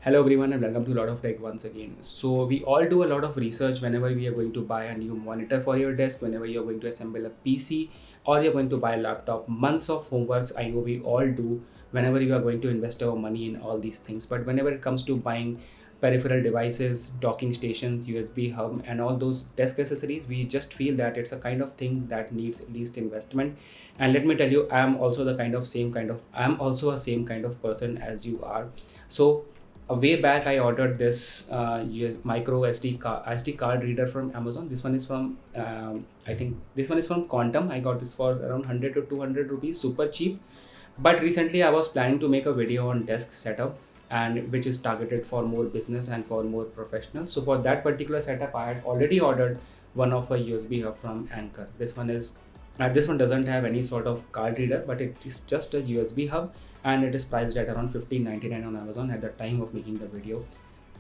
Hello everyone and welcome to Lot of Tech once again. So we all do a lot of research whenever we are going to buy a new monitor for your desk, whenever you're going to assemble a PC or you're going to buy a laptop. Months of homeworks I know we all do whenever you are going to invest our money in all these things. But whenever it comes to buying peripheral devices, docking stations, USB hub and all those desk accessories, we just feel that it's a kind of thing that needs least investment. And let me tell you, I'm also a same kind of person as you are. So a way back I ordered this micro SD card reader from Amazon. This one is from I think this one is from Quantum. I got this for around 100 to 200 rupees, super cheap. But recently I was planning to make a video on desk setup, and which is targeted for more business and for more professionals. So for that particular setup I had already ordered one of a USB hub from Anker. This one doesn't have any sort of card reader, but it is just a USB hub, and it is priced at around 15.99 on Amazon at the time of making the video.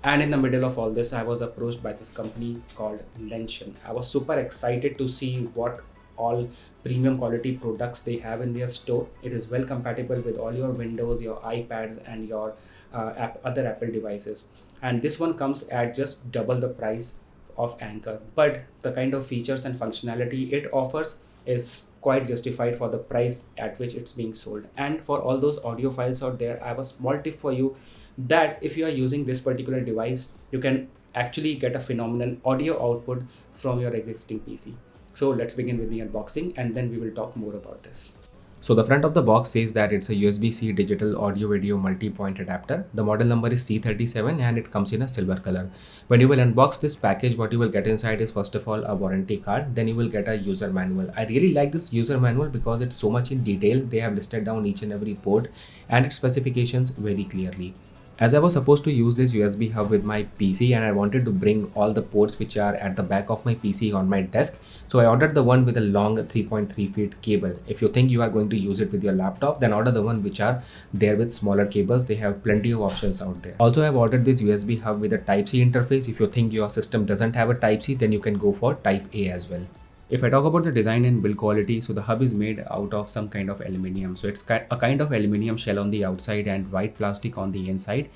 And in the middle of all this, I was approached by this company called Lenshin. I was super excited to see what all premium quality products they have in their store. It is well compatible with all your Windows, your iPads, and your other Apple devices. And this one comes at just double the price of Anker. But the kind of features and functionality it offers is quite justified for the price at which it's being sold. And for all those audiophiles out there, I have a small tip for you that if you are using this particular device, you can actually get a phenomenal audio output from your existing PC. So let's begin with the unboxing and then we will talk more about this. So the front of the box says that it's a USB-C digital audio video multi-point adapter. The model number is C37 and it comes in a silver color. When you will unbox this package, what you will get inside is first of all a warranty card, then you will get a user manual. I really like this user manual because it's so much in detail. They have listed down each and every port and its specifications very clearly. As I was supposed to use this USB hub with my PC and I wanted to bring all the ports which are at the back of my PC on my desk, so I ordered the one with a long 3.3 feet cable. If you think you are going to use it with your laptop, then order the one which are there with smaller cables. They have plenty of options out there. Also, I've ordered this USB hub with a Type-C interface. If you think your system doesn't have a Type-C, then you can go for Type-A as well. If I talk about the design and build quality, so the hub is made out of some kind of aluminium. So it's a kind of aluminium shell on the outside and white plastic on the inside.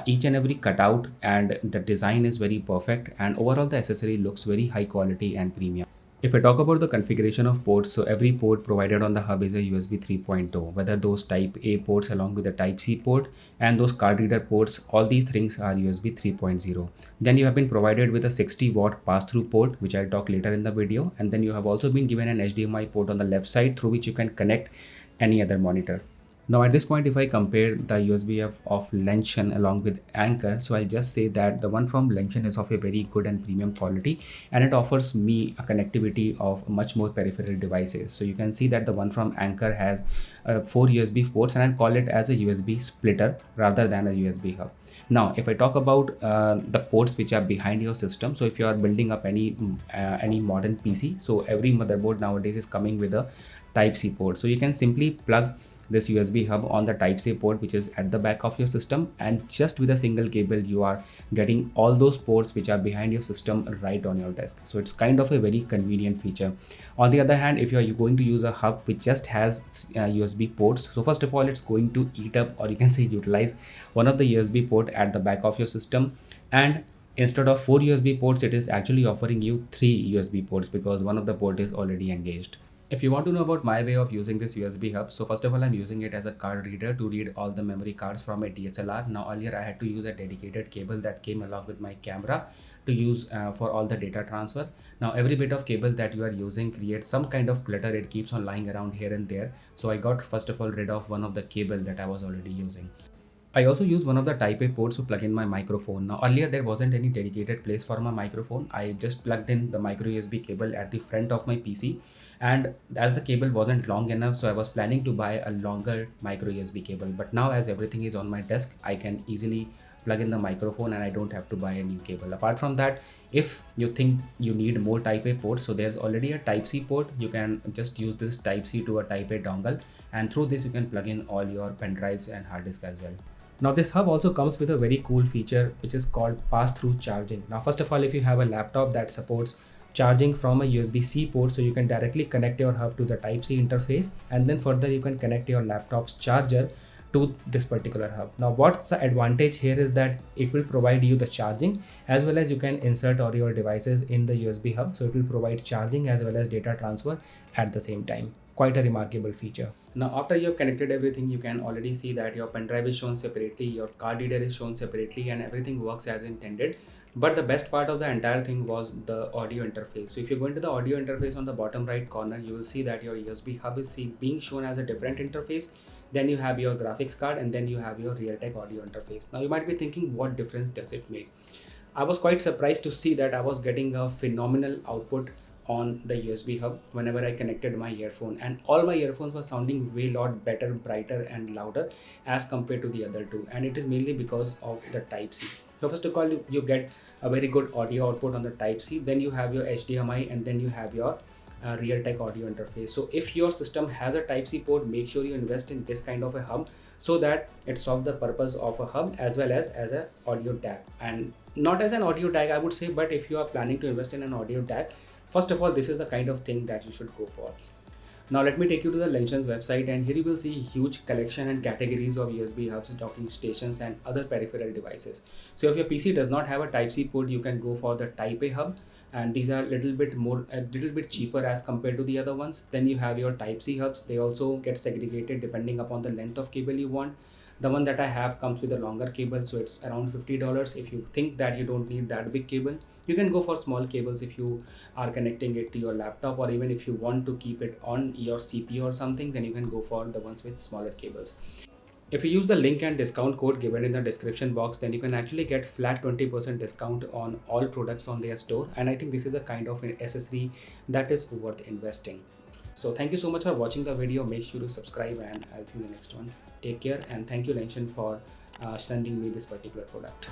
Each and every cutout and the design is very perfect, and overall the accessory looks very high quality and premium. If I talk about the configuration of ports, so every port provided on the hub is a USB 3.0, whether those Type A ports along with the Type C port and those card reader ports, all these things are USB 3.0. Then you have been provided with a 60-watt pass-through port, which I'll talk later in the video. And then you have also been given an HDMI port on the left side through which you can connect any other monitor. Now at this point, if I compare the USB of Lenshin along with Anker, so I'll just say that the one from Lenshin is of a very good and premium quality, and it offers me a connectivity of much more peripheral devices. So you can see that the one from Anker has 4 USB ports, and I'll call it as a USB splitter rather than a USB hub. Now, if I talk about the ports which are behind your system, so if you are building up any modern PC, so every motherboard nowadays is coming with a Type-C port. So you can simply plug this USB hub on the Type-C port which is at the back of your system, and just with a single cable you are getting all those ports which are behind your system right on your desk. So it's kind of a very convenient feature. On the other hand, if you are going to use a hub which just has USB ports, so first of all it's going to eat up, or you can say utilize, one of the USB port at the back of your system, and instead of 4 USB ports it is actually offering you 3 USB ports because one of the port is already engaged. If you want to know about my way of using this USB hub, so first of all, I'm using it as a card reader to read all the memory cards from a DSLR. Now earlier I had to use a dedicated cable that came along with my camera to use for all the data transfer. Now every bit of cable that you are using creates some kind of clutter. It keeps on lying around here and there. So I got first of all rid of one of the cable that I was already using. I also use one of the Type A ports to plug in my microphone. Now earlier there wasn't any dedicated place for my microphone. I just plugged in the micro USB cable at the front of my PC, and as the cable wasn't long enough, so I was planning to buy a longer micro USB cable. But now as everything is on my desk, I can easily plug in the microphone and I don't have to buy a new cable. Apart from that, if you think you need more Type A ports, so there's already a Type-C port. You can just use this Type-C to a Type A dongle, and through this you can plug in all your pen drives and hard disk as well. Now this hub also comes with a very cool feature which is called pass-through charging. Now first of all, if you have a laptop that supports charging from a USB-C port, so you can directly connect your hub to the Type-C interface, and then further you can connect your laptop's charger to this particular hub. Now what's the advantage here is that it will provide you the charging, as well as you can insert all your devices in the USB hub, so it will provide charging as well as data transfer at the same time. Quite a remarkable feature. Now after you have connected everything, you can already see that your pen drive is shown separately, your card reader is shown separately, and everything works as intended. But the best part of the entire thing was the audio interface. So if you go into the audio interface on the bottom right corner, you will see that your USB hub is being shown as a different interface. Then you have your graphics card, and then you have your Realtek audio interface. Now you might be thinking, what difference does it make? I was quite surprised to see that I was getting a phenomenal output on the USB hub whenever I connected my earphone, and all my earphones were sounding way lot better, brighter and louder as compared to the other two, and it is mainly because of the Type-C. So first of all, you get a very good audio output on the Type-C, then you have your HDMI, and then you have your Realtek audio interface. So if your system has a Type-C port, make sure you invest in this kind of a hub, so that it solves the purpose of a hub as well as a audio tag. And not as an audio tag, I would say, but if you are planning to invest in an audio tag, first of all, this is the kind of thing that you should go for. Now let me take you to the Lenshan's website, and here you will see huge collection and categories of USB hubs, docking stations and other peripheral devices. So if your PC does not have a Type-C port, you can go for the Type-A hub, and these are a little bit cheaper as compared to the other ones. Then you have your Type-C hubs. They also get segregated depending upon the length of cable you want. The one that I have comes with a longer cable, so it's around $50. If you think that you don't need that big cable, you can go for small cables if you are connecting it to your laptop, or even if you want to keep it on your CPU or something, then you can go for the ones with smaller cables. If you use the link and discount code given in the description box, then you can actually get flat 20% discount on all products on their store. And I think this is a kind of an accessory that is worth investing. So thank you so much for watching the video. Make sure to subscribe, and I'll see you in the next one. Take care, and thank you Lenshan for sending me this particular product.